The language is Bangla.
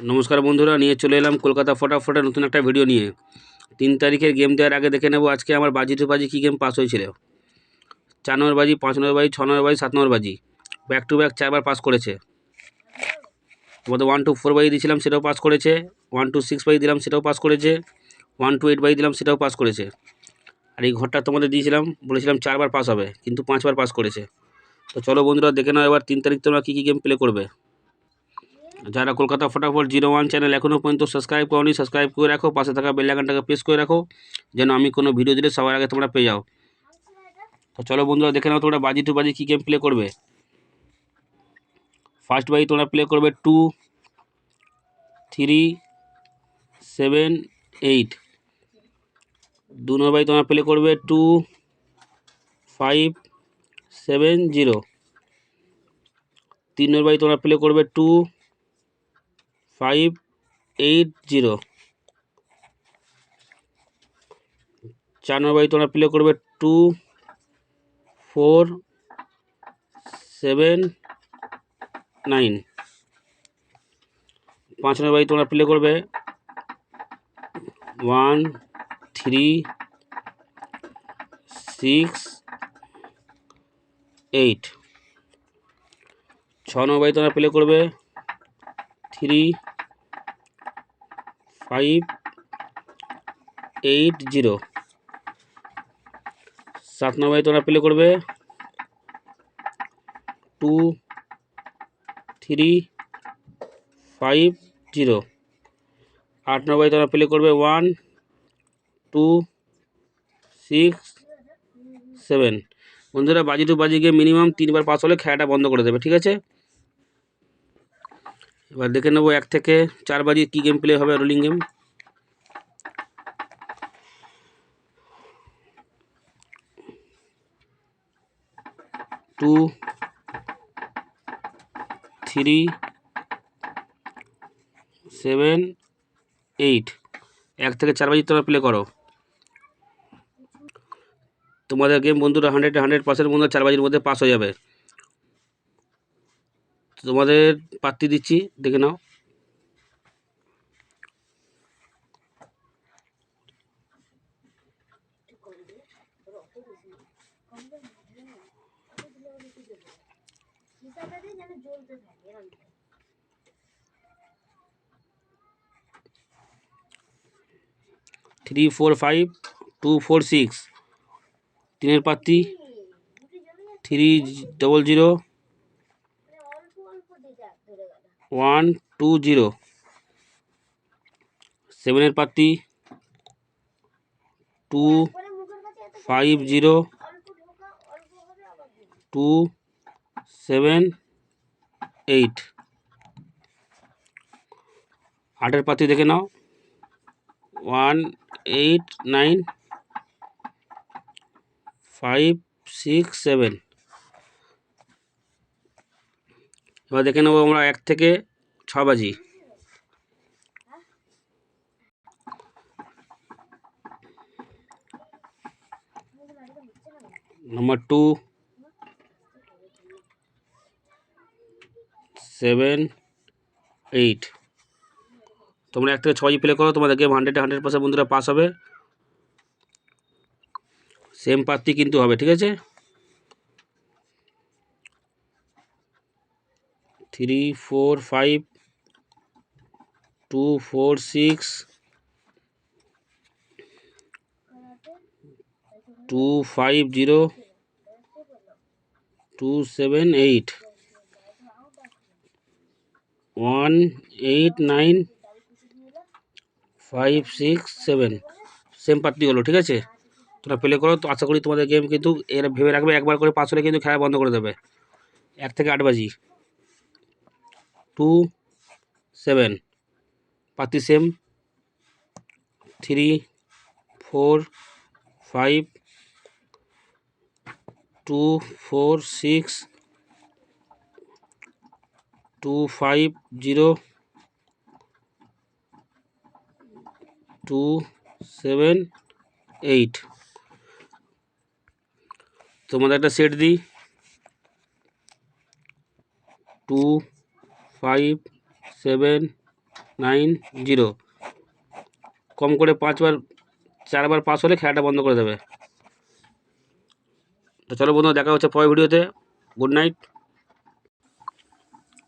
নমস্কার বন্ধুরা, নিয়ে চলে এলাম কলকাতা ফটাফটের নতুন একটা ভিডিও নিয়ে। 3 তারিখের গেম দেওয়ার আগে দেখে নেব আজকে আমার বাজি টু বাজি কী গেম পাস হয়েছিল। 4 নম্বর বাজি, 5 নম্বর বাজি, 6 নম্বর বাজি, 7 নম্বর বাজি ব্যাক টু ব্যাক 4বার পাস করেছে। তোমাদের 1 to 4 বাজি দিয়েছিলাম, সেটাও পাস করেছে। 1 to 6 বাজি দিলাম, সেটাও পাস করেছে। 1 to 8 বাজি দিলাম, সেটাও পাস করেছে। আর এই ঘরটা তোমাদের দিয়েছিলাম, বলেছিলাম 4বার পাস হবে, কিন্তু 5বার পাস করেছে। তো চলো বন্ধুরা দেখে নাও এবার 3 তারিখ তোমরা কী কী গেম প্লে করবে। যারা কলকাতা ফটাফট 01 চ্যানেল এখনও পর্যন্ত সাবস্ক্রাইব করোনি, সাবস্ক্রাইব করে রাখো, পাশে থাকা বেল আইকনটাকে প্রেস করে রাখো, যেন আমি কোনো ভিডিও দিলে সবার আগে তোমরা পেয়ে যাও। তো চলো বন্ধুরা দেখে নাও তোমরা বাজি টু বাজি কী গেম প্লে করবে। ফার্স্ট বাজি তোমরা প্লে করবে 2, 3, 7, 8। 2 নম্বর বাজি তোমরা প্লে করবে 2, 5, 7, 0। 3 নম্বর বাজি তোমরা প্লে করবে 2, 5, 8, 0। 4 নম্বর বাজি তোমরা প্লে করবে 2, 4, 7, 9। 5 নম্বর বাজি তোমরা প্লে করবে 1, 3, 6, 8। 6 নম্বর বাজি তোমরা প্লে করবে 3, 5, 8, 0। 7 নম্বর বাজি তোমরা প্লে করবে 2, 3, 5, 0। 8 নম্বর বাজি তোমরা প্লে করবে 1, 2, 6, 7। বন্ধুরা বাজি টু বাজি গিয়ে মিনিমাম 3বার পাস হলে খেলাটা বন্ধ করে দেবে, ঠিক আছে। এবার দেখে নেবো 1 থেকে 4 বাজি কী গেম প্লে হবে, রোলিং গেম। 2, 3, 7, 8। 1 থেকে 4 বাজি তোমরা প্লে করো। তোমাদের গেম বন্ধুরা 100% বন্ধুরা 4 বাজির মধ্যে পাস হয়ে যাবে। তোমাদের পাত্তি দিচ্ছি, দেখে নাও। থ্রি 4 5, 2 4 6। 3-এর পাত্তি 300, 1 2 0। 7-এর পাত্তি 2 5 0, 2 7 8। 8-এর পাত্তি দেখে নাও 1 8 9, 5 6 7। এবার দেখে নেবো আমরা 1 থেকে 6 বাজি। নম্বর 2, 7, 8। তোমরা 1 থেকে 6 বাজি প্লে করো, তোমাদের গেম 100% বন্ধুরা পাস হবে। সেম পাত্তি কিন্তু হবে, ঠিক আছে। 3 4 5, 2 4 6, 2 5 0, 2 7 8, 1 8 9, 5 6 7। সেম পাত্তি হলো, ঠিক আছে। তোমরা প্লে করো, তো আশা করি তোমাদের গেম কিন্তু এর ভেবে রাখবে, একবার করে পাস হলে কিন্তু খেলা বন্ধ করে দেবে। 1 থেকে 8 বাজি 2 7 পাত্তি সেম 3 4 5, 2 4 6, 2 5 0, 2 7 8। তোমাদের একটা সেট দিই 2 5 7 9-0। কম করে 4বার পাস হলে খেলাটা বন্ধ করে দেবে। তো চলো বন্ধুরা, দেখা হচ্ছে পরের ভিডিওতে। Good night.